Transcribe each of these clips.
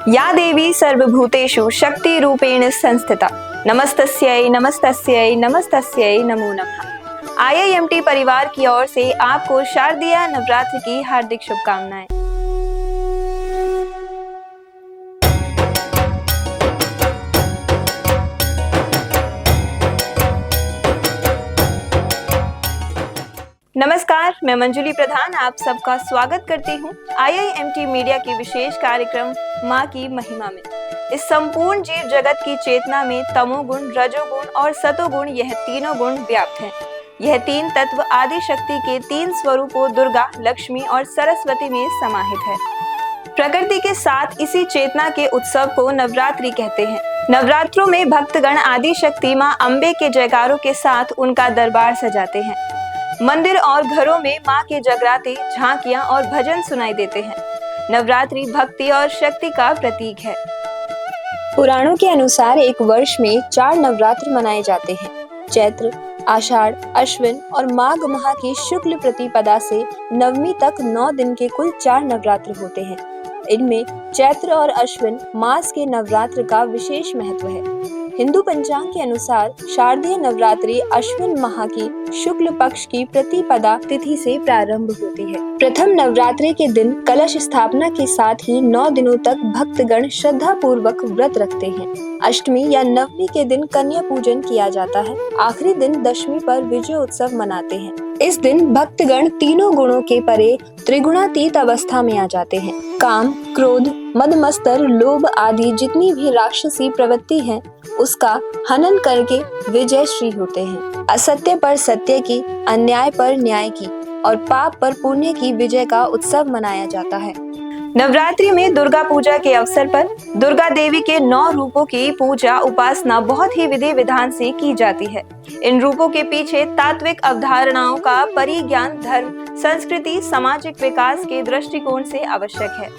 या देवी सर्वभूतेषु शक्ति रूपेण संस्थिता नमस्तस्यै नमस्तस्यै नमस्तस्यै नमो नमः। IIMT परिवार की ओर से आपको शारदीय नवरात्र की हार्दिक शुभकामनाएं। नमस्कार, मैं मंजुली प्रधान आप सबका स्वागत करती हूँ IIMT मीडिया की विशेष कार्यक्रम माँ की महिमा में। इस संपूर्ण जीव जगत की चेतना में तमोगुण, रजोगुण और सतोगुण यह तीनों गुण व्याप्त हैं। यह तीन तत्व आदि शक्ति के तीन स्वरूपों दुर्गा, लक्ष्मी और सरस्वती में समाहित है। प्रकृति के साथ इसी चेतना के उत्सव को नवरात्रि कहते हैं। नवरात्रों में भक्तगण आदि शक्ति माँ अम्बे के जयकारों के साथ उनका दरबार सजाते हैं। मंदिर और घरों में माँ के जगराते, झांकियां और भजन सुनाई देते हैं। नवरात्रि भक्ति और शक्ति का प्रतीक है। पुराणों के अनुसार एक वर्ष में 4 नवरात्र मनाए जाते हैं। चैत्र, आषाढ़, अश्विन और माघ माह की शुक्ल प्रतिपदा से नवमी तक 9 दिन के कुल 4 नवरात्र होते हैं। इनमें चैत्र और अश्विन मास के नवरात्र का विशेष महत्व है। हिंदू पंचांग के अनुसार शारदीय नवरात्रि अश्विन माह की शुक्ल पक्ष की प्रतिपदा तिथि से प्रारंभ होती है। प्रथम नवरात्रि के दिन कलश स्थापना के साथ ही 9 दिनों तक भक्तगण श्रद्धा पूर्वक व्रत रखते हैं। अष्टमी या नवमी के दिन कन्या पूजन किया जाता है। आखिरी दिन दशमी पर विजय उत्सव मनाते हैं। इस दिन भक्तगण तीनों गुणों के परे त्रिगुणातीत अवस्था में आ जाते हैं। काम, क्रोध, मदमत्सर, लोभ आदि जितनी भी राक्षसी प्रवृत्ति है उसका हनन करके विजयश्री होते हैं। असत्य पर सत्य की, अन्याय पर न्याय की और पाप पर पुण्य की विजय का उत्सव मनाया जाता है। नवरात्रि में दुर्गा पूजा के अवसर पर दुर्गा देवी के 9 रूपों की पूजा उपासना बहुत ही विधि विधान से की जाती है। इन रूपों के पीछे तात्विक अवधारणाओं का परिज्ञान धर्म, संस्कृति, सामाजिक विकास के दृष्टिकोण से आवश्यक है।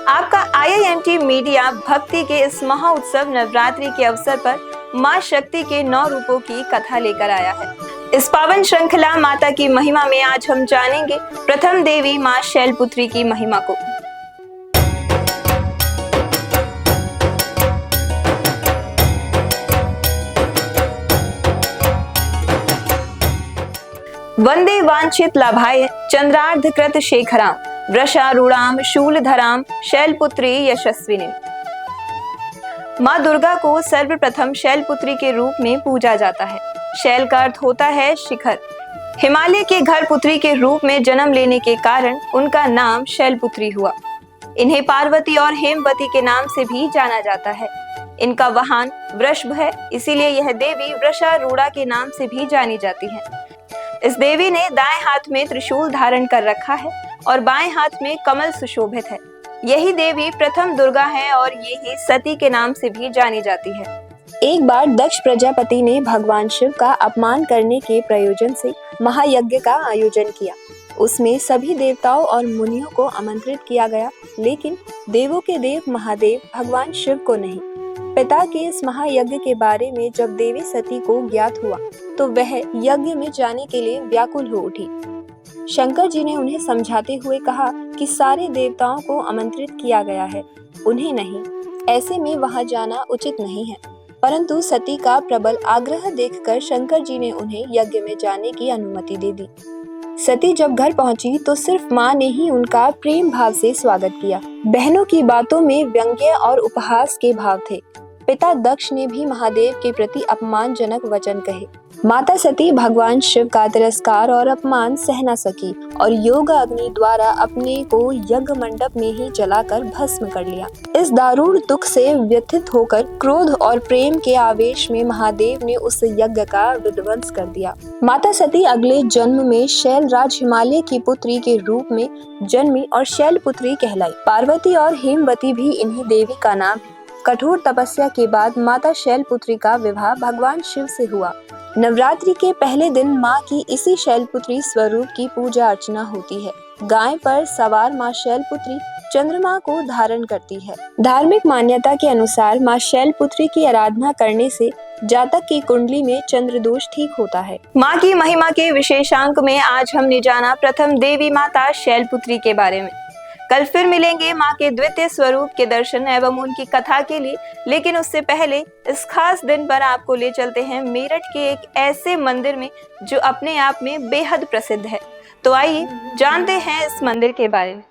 आपका IIMT मीडिया भक्ति के इस महा उत्सव नवरात्रि के अवसर पर माँ शक्ति के 9 रूपों की कथा लेकर आया है। इस पावन श्रृंखला माता की महिमा में आज हम जानेंगे प्रथम देवी माँ शैलपुत्री की महिमा को। वंदे वांछित लाभाय चंद्रार्ध कृत शेखराम वृषारूढ़ाम शूलधराम शैलपुत्री यशस्विनी। माँ दुर्गा को सर्वप्रथम शैलपुत्री के रूप में पूजा जाता है। शैल का अर्थ होता है शिखर। हिमालय के घर पुत्री के रूप में जन्म लेने के कारण उनका नाम शैलपुत्री हुआ। इन्हें पार्वती और हेमवती के नाम से भी जाना जाता है। इनका वाहन वृषभ है, इसीलिए यह देवी वृषारूढ़ा के नाम से भी जानी जाती है। इस देवी ने दाएं हाथ में त्रिशूल धारण कर रखा है और बाएं हाथ में कमल सुशोभित है। यही देवी प्रथम दुर्गा है और यही सती के नाम से भी जानी जाती है। एक बार दक्ष प्रजापति ने भगवान शिव का अपमान करने के प्रयोजन से महायज्ञ का आयोजन किया। उसमें सभी देवताओं और मुनियों को आमंत्रित किया गया, लेकिन देवों के देव महादेव भगवान शिव को नहीं। पिता के इस महायज्ञ के बारे में जब देवी सती को ज्ञात हुआ तो वह यज्ञ में जाने के लिए व्याकुल हो उठी। शंकर जी ने उन्हें समझाते हुए कहा कि सारे देवताओं को आमंत्रित किया गया है, उन्हें नहीं। ऐसे में वहां जाना उचित नहीं है। परंतु सती का प्रबल आग्रह देखकर शंकर जी ने उन्हें यज्ञ में जाने की अनुमति दे दी। सती जब घर पहुंची तो सिर्फ माँ ने ही उनका प्रेम भाव से स्वागत किया। बहनों की बातों में व्यंग्य और उपहास के भाव थे। पिता दक्ष ने भी महादेव के प्रति अपमानजनक वचन कहे। माता सती भगवान शिव का तिरस्कार और अपमान सह न सकी और योग अग्नि द्वारा अपने को यज्ञ मंडप में ही जलाकर भस्म कर लिया। इस दारुण दुख से व्यथित होकर क्रोध और प्रेम के आवेश में महादेव ने उस यज्ञ का विध्वंस कर दिया। माता सती अगले जन्म में शैलराज हिमालय की पुत्री के रूप में जन्मी और शैलपुत्री कहलाई। पार्वती और हेमवती भी इन्हीं देवी का नाम है। कठोर तपस्या के बाद माता शैलपुत्री का विवाह भगवान शिव से हुआ। नवरात्रि के पहले दिन माँ की इसी शैलपुत्री स्वरूप की पूजा अर्चना होती है। गाय पर सवार माँ शैलपुत्री चंद्रमा को धारण करती है। धार्मिक मान्यता के अनुसार माँ शैलपुत्री की आराधना करने से जातक की कुंडली में चंद्र दोष ठीक होता है। माँ की महिमा के विशेषांक में आज हमने जाना प्रथम देवी माता शैलपुत्री के बारे में। कल फिर मिलेंगे मां के द्वितीय स्वरूप के दर्शन एवं उनकी कथा के लिए, लेकिन उससे पहले इस खास दिन पर आपको ले चलते हैं मेरठ के एक ऐसे मंदिर में जो अपने आप में बेहद प्रसिद्ध है। तो आइए जानते हैं इस मंदिर के बारे में।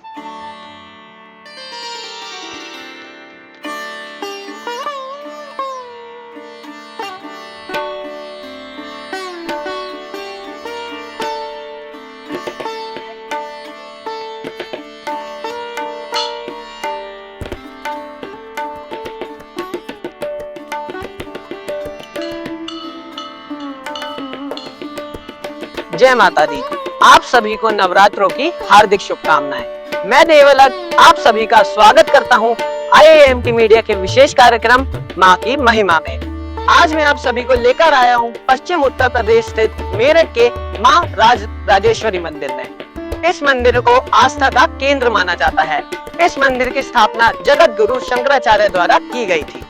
जय माता दी। आप सभी को नवरात्रों की हार्दिक शुभकामनाएं। मैं देवलक आप सभी का स्वागत करता हूं IIMT मीडिया के विशेष कार्यक्रम मां की महिमा में। आज मैं आप सभी को लेकर आया हूं पश्चिम उत्तर प्रदेश स्थित मेरठ के मां राजेश्वरी मंदिर में। इस मंदिर को आस्था का केंद्र माना जाता है। इस मंदिर की स्थापना जगत गुरु शंकराचार्य द्वारा की गई थी।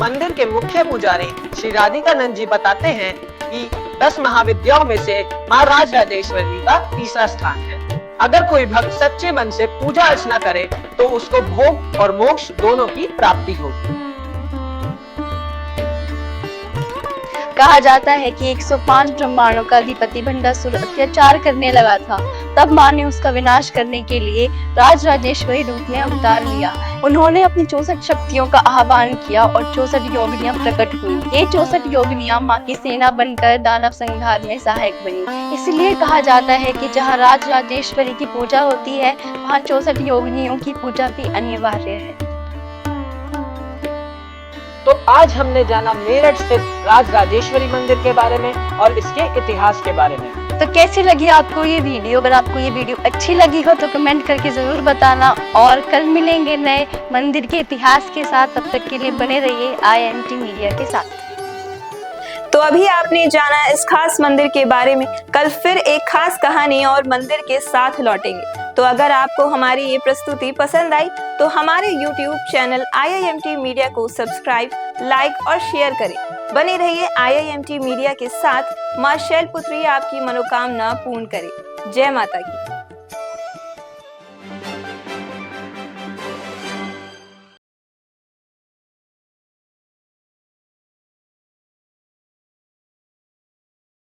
मंदिर के मुख्य पुजारी श्री राधिकानंद जी बताते हैं कि 10 महाविद्याओं में से मां राजेश्वरी का तीसरा स्थान है। अगर कोई भक्त सच्चे मन से पूजा अर्चना करे तो उसको भोग और मोक्ष दोनों की प्राप्ति होगी। कहा जाता है कि 105 ब्रह्मांडों का अधिपति भंडासुर अत्याचार करने लगा था, तब मां ने उसका विनाश करने के लिए राजेश्वरी रूप में अवतार लिया। उन्होंने अपनी 64 शक्तियों का आह्वान किया और 64 योगिनियां प्रकट हुई। ये 64 योगिनियां मां की सेना बनकर दानव संहार में सहायक बनी। इसलिए कहा जाता है कि जहाँ राजेश्वरी की पूजा होती है, वहाँ 64 योगिनियों की पूजा भी अनिवार्य है। तो आज हमने जाना मेरठ स्थित राजेश्वरी मंदिर के बारे में और इसके इतिहास के बारे में। तो कैसी लगी आपको ये वीडियो? अगर आपको ये वीडियो अच्छी लगी हो तो कमेंट करके जरूर बताना, और कल मिलेंगे नए मंदिर के इतिहास के साथ। तब तक के लिए बने रहिए IIMT मीडिया के साथ। तो अभी आपने जाना इस खास मंदिर के बारे में। कल फिर एक खास कहानी और मंदिर के साथ लौटेंगे। तो अगर आपको हमारी ये प्रस्तुति पसंद आई तो हमारे YouTube चैनल IIMT मीडिया को सब्सक्राइब, लाइक और शेयर करें। बने रहिए IIMT मीडिया के साथ। मां शैलपुत्री आपकी मनोकामना पूर्ण करे। जय माता की।